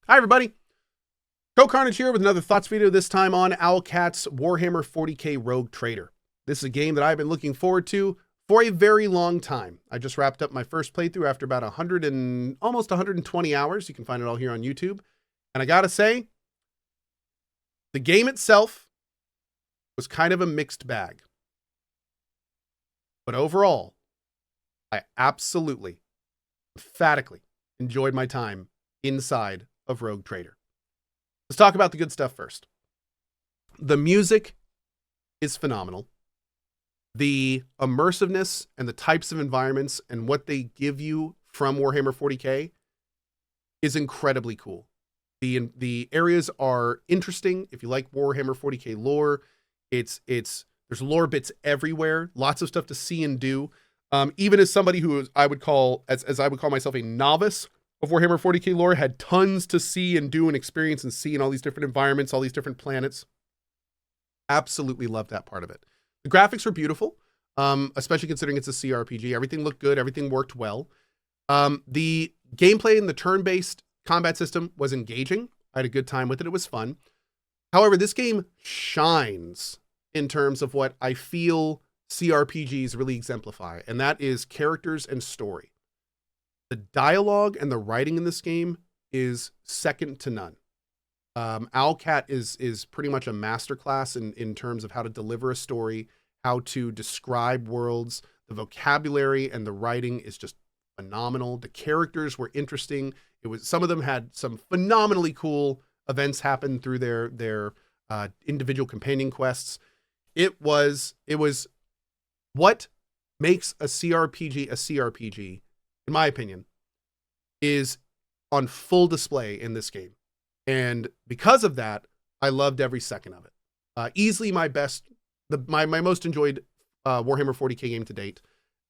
Hi, everybody. CohhCarnage here with another Thoughts video, this time on Owlcat's Warhammer 40k Rogue Trader. This is a game that I've been looking forward to for a very long time. I just wrapped up my first playthrough after about almost 120 hours. You can find it all here on YouTube. And I gotta say, the game itself was kind of a mixed bag. But overall, I absolutely, emphatically enjoyed my time inside of Rogue Trader. Let's talk about the good stuff first. The music is phenomenal. The immersiveness and the types of environments and what they give you from Warhammer 40k is incredibly cool. The areas are interesting. If you like Warhammer 40k lore, there's lore bits everywhere. Lots of stuff to see and do. Even as somebody who I would call myself a novice of Warhammer 40k lore, had tons to see and do and experience and see in all these different environments, all these different planets. Absolutely loved that part of it. The graphics were beautiful, especially considering it's a CRPG. Everything looked good. Everything worked well. The gameplay and the turn-based combat system was engaging. I had a good time with it. It was fun. However, this game shines in terms of what I feel CRPGs really exemplify, and that is characters and story. The dialogue and the writing in this game is second to none. Owlcat is pretty much a masterclass in terms of how to deliver a story, how to describe worlds. The vocabulary and the writing is just phenomenal. The characters were interesting. Some of them had some phenomenally cool events happen through their individual companion quests. It was what makes a CRPG, in my opinion, is on full display in this game. And because of that, I loved every second of it. Easily my most enjoyed Warhammer 40k game to date.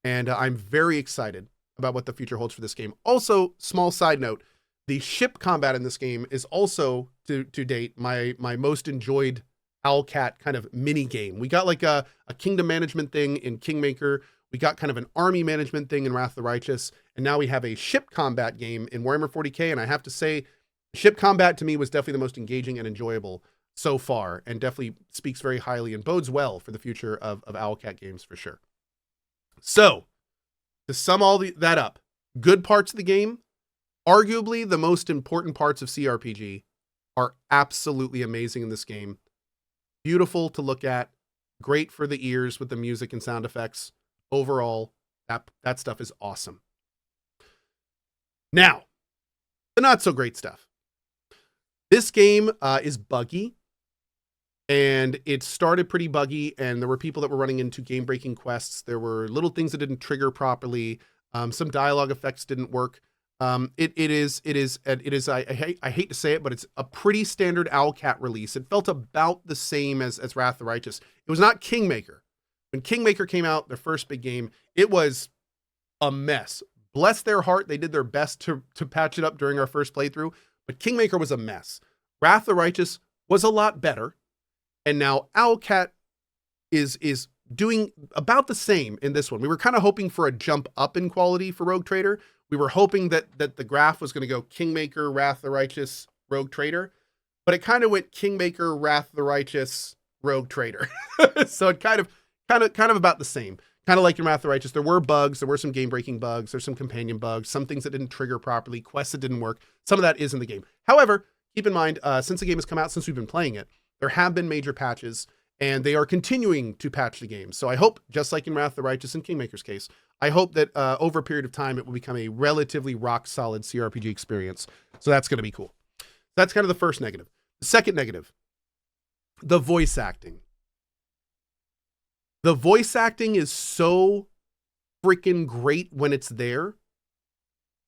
And I'm very excited about what the future holds for this game. Also, small side note, the ship combat in this game is also, to date, my most enjoyed Owlcat kind of mini game. We got like a kingdom management thing in Kingmaker. We got kind of an army management thing in Wrath of the Righteous. And now we have a ship combat game in Warhammer 40k. And I have to say, ship combat to me was definitely the most engaging and enjoyable so far, and definitely speaks very highly and bodes well for the future of Owlcat games for sure. So, to sum all that up, good parts of the game, arguably the most important parts of CRPG, are absolutely amazing in this game. Beautiful to look at, great for the ears with the music and sound effects. Overall, that stuff is awesome. Now, the not so great stuff. This game is buggy, and it started pretty buggy, and there were people that were running into game-breaking quests. There were little things that didn't trigger properly. Some dialogue effects didn't work. I hate to say it, but it's a pretty standard Owlcat release. It felt about the same as Wrath of the Righteous. It was not Kingmaker. When Kingmaker came out, their first big game, it was a mess. Bless their heart, they did their best to patch it up during our first playthrough, but Kingmaker was a mess. Wrath of the Righteous was a lot better, and now Owlcat is doing about the same in this one. We were kind of hoping for a jump up in quality for Rogue Trader. We were hoping that the graph was going to go Kingmaker, Wrath of the Righteous, Rogue Trader, but it kind of went Kingmaker, Wrath of the Righteous, Rogue Trader. So it kind of about the same. Kind of like in Wrath of the Righteous, there were bugs, there were some game-breaking bugs, there's some companion bugs, some things that didn't trigger properly, quests that didn't work. Some of that is in the game. However, keep in mind, since the game has come out, since we've been playing it, there have been major patches, and they are continuing to patch the game. So I hope, just like in Wrath of the Righteous and Kingmaker's case, I hope that over a period of time, it will become a relatively rock-solid CRPG experience. So that's going to be cool. That's kind of the first negative. The second negative, the voice acting. The voice acting is so freaking great when it's there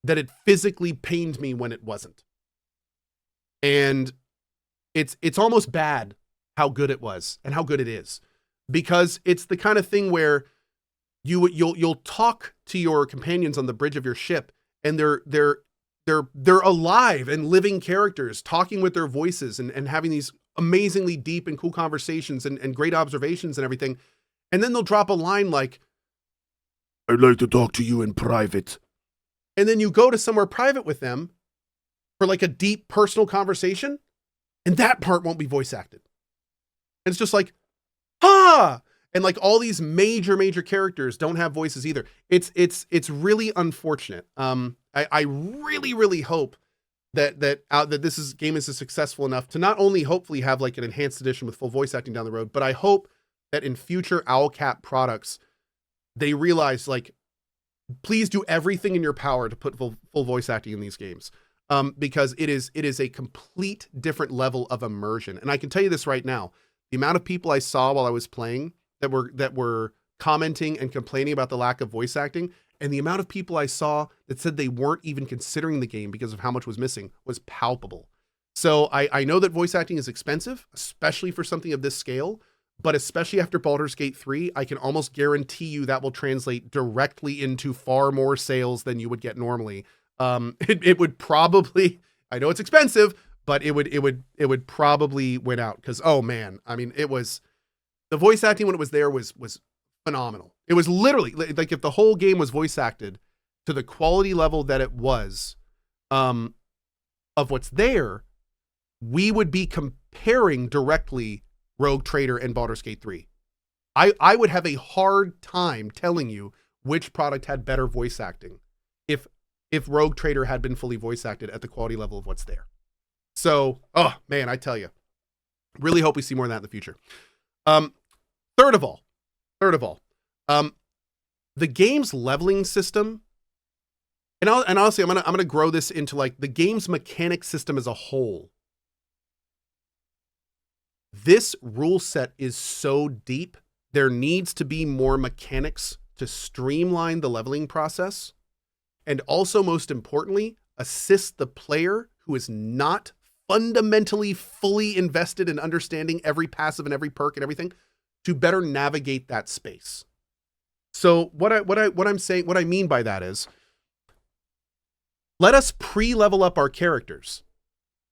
that it physically pained me when it wasn't. And it's almost bad how good it was and how good it is, because it's the kind of thing where you'll talk to your companions on the bridge of your ship, and they're alive and living characters talking with their voices and having these amazingly deep and cool conversations and great observations and everything. And then they'll drop a line like, "I'd like to talk to you in private." And then you go to somewhere private with them, for like a deep personal conversation, and that part won't be voice acted. And it's just like, ah, and like all these major characters don't have voices either. It's really unfortunate. I really hope that this game is successful enough to not only hopefully have like an enhanced edition with full voice acting down the road, but I hope that in future Owlcat products, they realize, like, please do everything in your power to put full voice acting in these games. Because it is a complete different level of immersion. And I can tell you this right now, the amount of people I saw while I was playing that were commenting and complaining about the lack of voice acting, and the amount of people I saw that said they weren't even considering the game because of how much was missing, was palpable. So I know that voice acting is expensive, especially for something of this scale, but especially after Baldur's Gate 3, I can almost guarantee you that will translate directly into far more sales than you would get normally. It would probably, I know it's expensive, but it would probably win out, because, oh man, I mean, the voice acting when it was there was phenomenal. It was literally like, if the whole game was voice acted to the quality level that it was, of what's there, we would be comparing directly Rogue Trader and Baldur's Gate 3. I would have a hard time telling you which product had better voice acting if Rogue Trader had been fully voice acted at the quality level of what's there. So, oh man, I tell you, really hope we see more of that in the future. Third of all, the game's leveling system, and honestly, I'm gonna grow this into like the game's mechanic system as a whole. This rule set is so deep, there needs to be more mechanics to streamline the leveling process, and also, most importantly, assist the player who is not fundamentally fully invested in understanding every passive and every perk and everything to better navigate that space. So what I mean by that is, let us pre-level up our characters.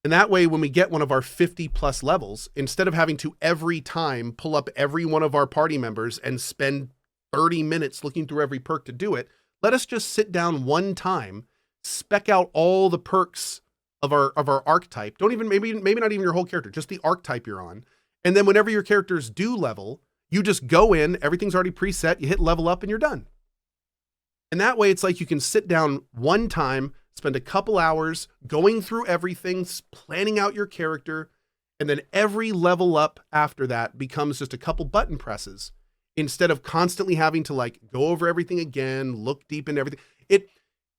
And that way, when we get one of our 50 plus levels, instead of having to every time pull up every one of our party members and spend 30 minutes looking through every perk to do it, let us just sit down one time, spec out all the perks of our archetype. Don't even, maybe not even your whole character, just the archetype you're on. And then whenever your characters do level, you just go in, everything's already preset, you hit level up and you're done. And that way it's like you can sit down one time, spend a couple hours going through everything, planning out your character, and then every level up after that becomes just a couple button presses instead of constantly having to like go over everything again, look deep into everything.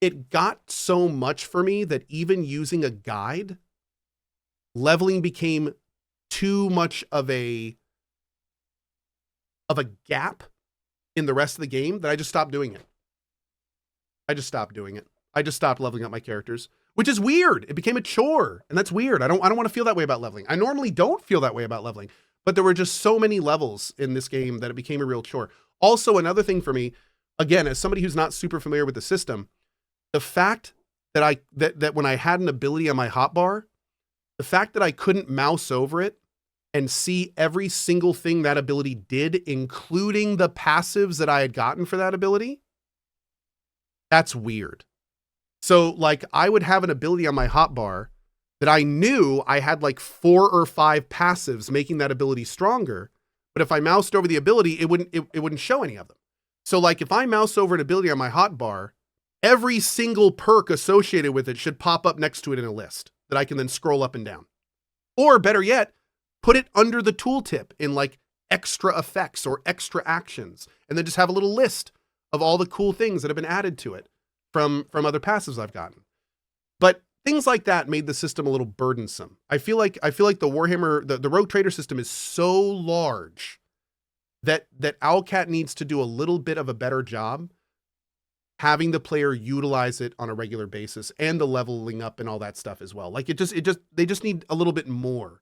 It got so much for me that even using a guide, leveling became too much of a gap in the rest of the game that I just stopped doing it. I just stopped leveling up my characters, which is weird. It became a chore, and that's weird. I don't want to feel that way about leveling. I normally don't feel that way about leveling, but there were just so many levels in this game that it became a real chore. Also, another thing for me, again, as somebody who's not super familiar with the system, the fact that that when I had an ability on my hotbar, the fact that I couldn't mouse over it and see every single thing that ability did, including the passives that I had gotten for that ability, that's weird. So like I would have an ability on my hotbar that I knew I had like 4 or 5 passives making that ability stronger. But if I moused over the ability, it wouldn't show any of them. So like if I mouse over an ability on my hotbar, every single perk associated with it should pop up next to it in a list that I can then scroll up and down. Or better yet, put it under the tooltip in like extra effects or extra actions, and then just have a little list of all the cool things that have been added to it from other passives I've gotten. But things like that made the system a little burdensome. I feel like the Warhammer, the Rogue Trader system is so large that Owlcat needs to do a little bit of a better job having the player utilize it on a regular basis, and the leveling up and all that stuff as well. Like they just need a little bit more.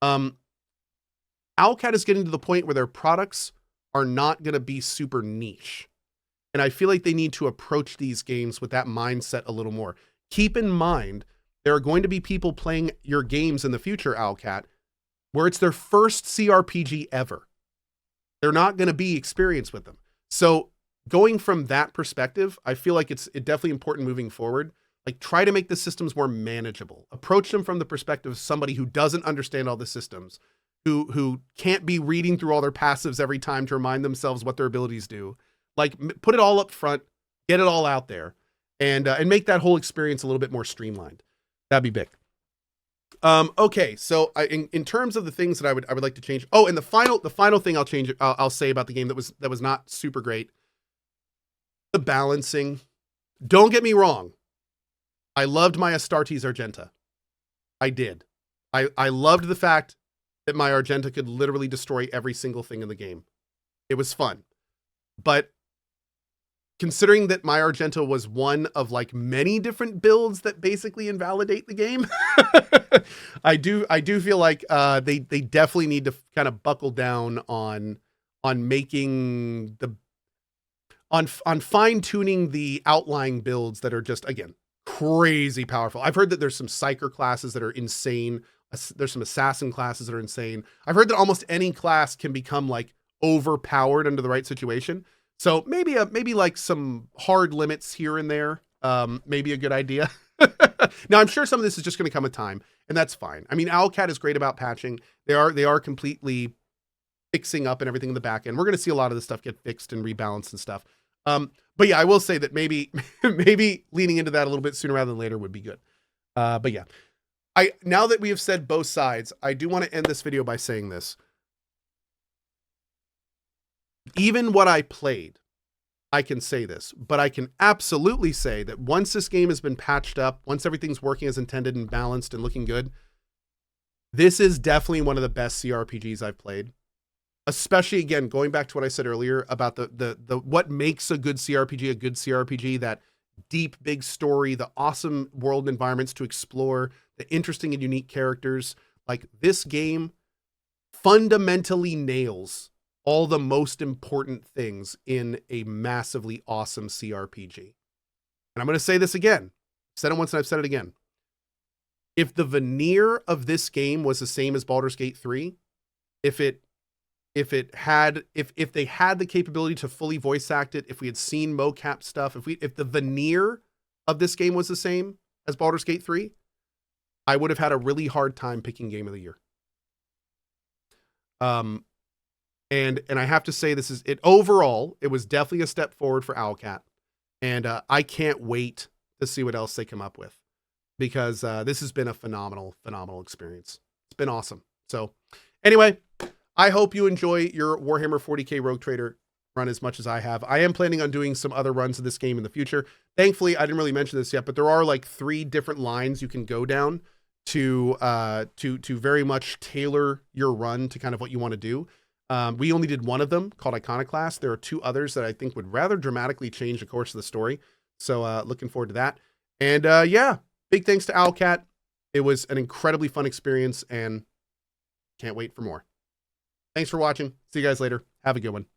Owlcat is getting to the point where their products are not going to be super niche. And I feel like they need to approach these games with that mindset a little more. Keep in mind, there are going to be people playing your games in the future, Owlcat, where it's their first CRPG ever. They're not going to be experienced with them. So going from that perspective, I feel like it's definitely important moving forward. Like, try to make the systems more manageable. Approach them from the perspective of somebody who doesn't understand all the systems, who can't be reading through all their passives every time to remind themselves what their abilities do. Like, put it all up front, get it all out there, and make that whole experience a little bit more streamlined. That'd be big. Okay, so in terms of the things that I would like to change. Oh, and the final thing I'll say about the game that was not super great. The balancing. Don't get me wrong. I loved my Astartes Argenta. I did. I loved the fact that my Argenta could literally destroy every single thing in the game. It was fun. But considering that my Argenta was one of like many different builds that basically invalidate the game, I do feel like they definitely need to kind of buckle down on making on fine-tuning the outlying builds that are just, again, crazy powerful. I've heard that there's some Psyker classes that are insane. There's some Assassin classes that are insane. I've heard that almost any class can become like overpowered under the right situation. So maybe like some hard limits here and there, maybe a good idea. Now, I'm sure some of this is just going to come with time, and that's fine. I mean, Owlcat is great about patching. They are completely fixing up and everything in the back end. We're going to see a lot of this stuff get fixed and rebalanced and stuff. But yeah, I will say that maybe leaning into that a little bit sooner rather than later would be good. But yeah, now that we have said both sides, I do want to end this video by saying this. Even what I played, I can say this, but I can absolutely say that once this game has been patched up, once everything's working as intended and balanced and looking good, this is definitely one of the best CRPGs I've played. Especially, again, going back to what I said earlier about the what makes a good CRPG, that deep, big story, the awesome world environments to explore, the interesting and unique characters. Like, this game fundamentally nails all the most important things in a massively awesome CRPG. And I'm going to say this again. I've said it once and I've said it again. If the veneer of this game was the same as Baldur's Gate 3, if they had the capability to fully voice act it, if we had seen mocap stuff, if the veneer of this game was the same as Baldur's Gate 3, I would have had a really hard time picking Game of the Year. And I have to say, overall, it was definitely a step forward for Owlcat. And I can't wait to see what else they come up with, because this has been a phenomenal experience. It's been awesome. So anyway, I hope you enjoy your Warhammer 40k Rogue Trader run as much as I have. I am planning on doing some other runs of this game in the future. Thankfully, I didn't really mention this yet, but there are like 3 different lines you can go down to very much tailor your run to kind of what you want to do. We only did one of them, called Iconoclast. There are 2 others that I think would rather dramatically change the course of the story. So looking forward to that. And yeah, big thanks to Owlcat. It was an incredibly fun experience and can't wait for more. Thanks for watching. See you guys later. Have a good one.